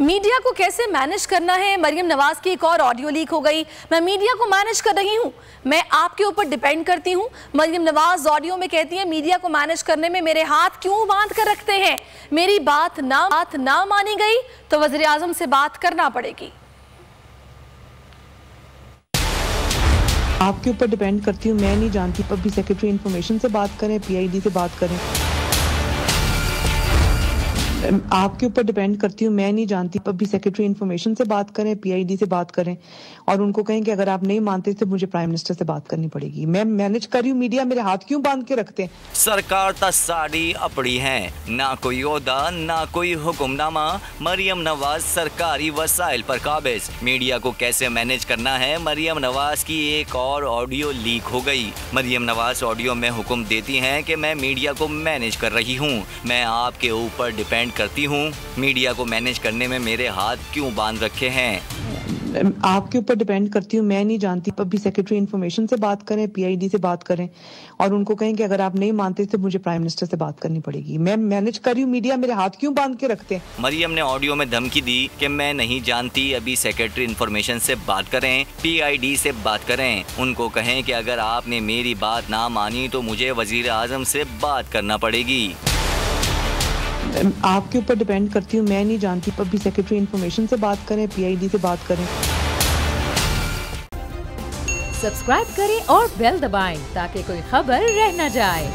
Media को कैसे manage करना है। मरियम नवाज की एक और ऑडियो लीक हो गई। मैं मीडिया को मैनेज कर रही हूँ, मैं आपके ऊपर डिपेंड करती हूँ। मरियम नवाज ऑडियो में कहती है मीडिया को मैनेज करने में मेरे हाथ क्यों बांध कर रखते हैं। मेरी बात ना मानी गई तो वज़ीर आज़म से बात करना पड़ेगी। आपके ऊपर डिपेंड करती हूँ, मैं नहीं जानती। पब्लिक सेक्रेटरी इंफॉर्मेशन से बात करें, PID से बात करें। आपके ऊपर डिपेंड करती हूँ, मैं नहीं जानती। पब्लिक सेक्रेटरी इंफॉर्मेशन से बात करें, PID से बात करें और उनको कहें कि अगर आप नहीं मानते तो मुझे प्राइम मिनिस्टर से बात करनी पड़ेगी। मैं मैनेज कर रही हूँ, मीडिया मेरे हाथ क्यों बांध के रखते हैं। सरकार ता साड़ी अपड़ी है, ना कोई ओहदा ना कोई हुक्मनामा। मरियम नवाज सरकारी वसाइल पर काबिज। मीडिया को कैसे मैनेज करना है। मरियम नवाज की एक और ऑडियो लीक हो गई। मरियम नवाज ऑडियो में हुक्म देती हैं कि मैं मीडिया को मैनेज कर रही हूँ, मैं आपके ऊपर डिपेंड करती हूँ। मीडिया को मैनेज करने में मेरे हाथ क्यों बांध रखे हैं। आपके ऊपर डिपेंड करती हूँ, मैं नहीं जानती। पब्लिक सेक्रेटरी इंफॉर्मेशन से बात करें, PID से बात करें और उनको कहें कि अगर आप नहीं मानते तो मुझे प्राइम मिनिस्टर से बात करनी पड़ेगी। मैं मैनेज कर रही हूँ, मीडिया मेरे हाथ क्यों बांध के रखते हैं। मरियम ने ऑडियो में धमकी दी कि मैं नहीं जानती, अभी सेक्रेटरी इंफॉर्मेशन से बात करें, PID से बात करें। उनको कहें कि अगर आपने मेरी बात ना मानी तो मुझे वजीर आजम से बात करना पड़ेगी। आपके ऊपर डिपेंड करती हूँ, मैं नहीं जानती। पब्लिक सेक्रेटरी इंफॉर्मेशन से बात करें, PID से बात करें। सब्सक्राइब करें और बेल दबाएं ताकि कोई खबर रह न जाए।